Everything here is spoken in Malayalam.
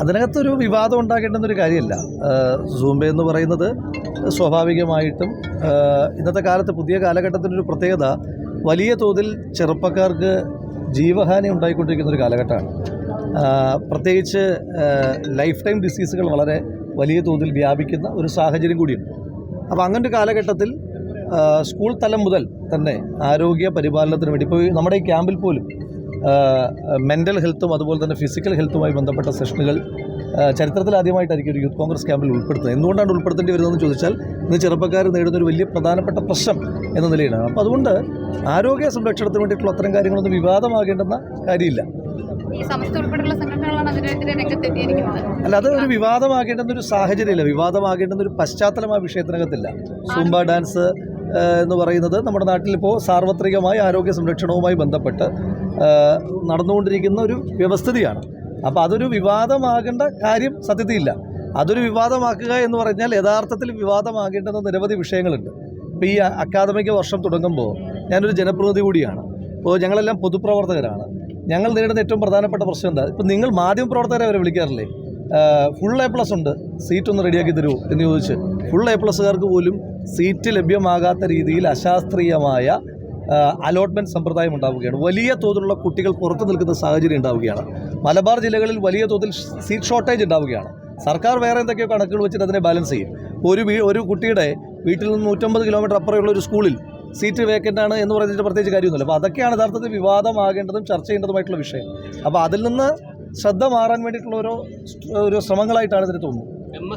അതിനകത്തൊരു വിവാദം ഉണ്ടാകേണ്ടുന്നൊരു കാര്യമല്ല. സൂംബ എന്ന് പറയുന്നത് സ്വാഭാവികമായിട്ടും ഇന്നത്തെ കാലത്ത് പുതിയ കാലഘട്ടത്തിൻ്റെ ഒരു പ്രത്യേകത വലിയ തോതിൽ ചെറുപ്പക്കാർക്ക് ജീവഹാനി ഉണ്ടായിക്കൊണ്ടിരിക്കുന്നൊരു കാലഘട്ടമാണ്. പ്രത്യേകിച്ച് ലൈഫ് ടൈം ഡിസീസുകൾ വളരെ വലിയ തോതിൽ വ്യാപിക്കുന്ന ഒരു സാഹചര്യം കൂടിയുണ്ട്. അപ്പോൾ അങ്ങനൊരു കാലഘട്ടത്തിൽ സ്കൂൾ തലം മുതൽ തന്നെ ആരോഗ്യ പരിപാലനത്തിന് വേണ്ടി ഇപ്പോൾ നമ്മുടെ ഈ ക്യാമ്പിൽ പോലും മെൻ്റൽ ഹെൽത്തും അതുപോലെ തന്നെ ഫിസിക്കൽ ഹെൽത്തുമായി ബന്ധപ്പെട്ട സെഷനുകൾ ചരിത്രത്തിൽ ആദ്യമായിട്ടായിരിക്കും ഒരു യൂത്ത് കോൺഗ്രസ് ക്യാമ്പിൽ ഉൾപ്പെടുത്തുന്നത്. എന്തുകൊണ്ടാണ് ഉൾപ്പെടുത്തേണ്ടി വരുന്നതെന്ന് ചോദിച്ചാൽ ഇന്ന് ചെറുപ്പക്കാർ നേരിടുന്നൊരു വലിയ പ്രധാനപ്പെട്ട പ്രശ്നം എന്ന നിലയിലാണ്. അപ്പോൾ അതുകൊണ്ട് ആരോഗ്യ സംരക്ഷണത്തിന് വേണ്ടിയിട്ടുള്ള അത്തരം കാര്യങ്ങളൊന്നും വിവാദമാകേണ്ടെന്ന കാര്യമില്ല. അല്ല, അത് ഒരു വിവാദമാകേണ്ടുന്നൊരു സാഹചര്യമില്ല, വിവാദമാകേണ്ടുന്നൊരു പശ്ചാത്തലം ആ വിഷയത്തിനകത്തില്ല. സൂംബ ഡാൻസ് എന്ന് പറയുന്നത് നമ്മുടെ നാട്ടിലിപ്പോൾ സാർവത്രികമായി ആരോഗ്യ സംരക്ഷണവുമായി ബന്ധപ്പെട്ട് നടന്നുകൊണ്ടിരിക്കുന്ന ഒരു വ്യവസ്ഥിതിയാണ്. അപ്പോൾ അതൊരു വിവാദമാകേണ്ട കാര്യം സത്യത്തിലില്ല. അതൊരു വിവാദമാക്കുക എന്ന് പറഞ്ഞാൽ യഥാർത്ഥത്തിൽ വിവാദമാകേണ്ടുന്ന നിരവധി വിഷയങ്ങളുണ്ട്. ഇപ്പോൾ ഈ അക്കാദമിക വർഷം തുടങ്ങുമ്പോൾ ഞാനൊരു ജനപ്രതിനിധി കൂടിയാണ്. ഇപ്പോൾ ഞങ്ങളെല്ലാം പൊതുപ്രവർത്തകരാണ്. ഞങ്ങൾ നേരിടുന്ന ഏറ്റവും പ്രധാനപ്പെട്ട പ്രശ്നം എന്താ? ഇപ്പോൾ നിങ്ങൾ മാധ്യമപ്രവർത്തകരെ അവരെ വിളിക്കാറില്ലേ? ഫുൾ A+ ഉണ്ട്, സീറ്റ് ഒന്ന് റെഡിയാക്കി തരൂ എന്ന് ചോദിച്ച് ഫുൾ A+കാർക്ക് പോലും സീറ്റ് ലഭ്യമാകാത്ത രീതിയിൽ അശാസ്ത്രീയമായ അലോട്ട്മെൻറ്റ് സമ്പ്രദായം ഉണ്ടാവുകയാണ്. വലിയ തോതിലുള്ള കുട്ടികൾ പുറത്തു നിൽക്കുന്ന സാഹചര്യം ഉണ്ടാവുകയാണ്. മലബാർ ജില്ലകളിൽ വലിയ തോതിൽ സീറ്റ് ഷോർട്ടേജ് ഉണ്ടാവുകയാണ്. സർക്കാർ വേറെ എന്തൊക്കെയോ കണക്കുകൾ വെച്ചിട്ട് അതിനെ ബാലൻസ് ചെയ്യും. ഒരു കുട്ടിയുടെ വീട്ടിൽ നിന്ന് 150 കിലോമീറ്റർ അപ്പുറമുള്ള ഒരു സ്കൂളിൽ സീറ്റ് വേക്കൻ്റ് ആണ് എന്ന് പറഞ്ഞിട്ട് പ്രത്യേകിച്ച് കാര്യമൊന്നുമില്ല. അപ്പോൾ അതൊക്കെയാണ് യഥാർത്ഥത്തിൽ വിവാദമാകേണ്ടതും ചർച്ച ചെയ്യേണ്ടതുമായിട്ടുള്ള വിഷയം. അപ്പോൾ അതിൽ നിന്ന് ശ്രദ്ധ മാറാൻ വേണ്ടിയിട്ടുള്ള ഓരോ ശ്രമങ്ങളായിട്ടാണ് ഇതിന് തോന്നുന്നത്.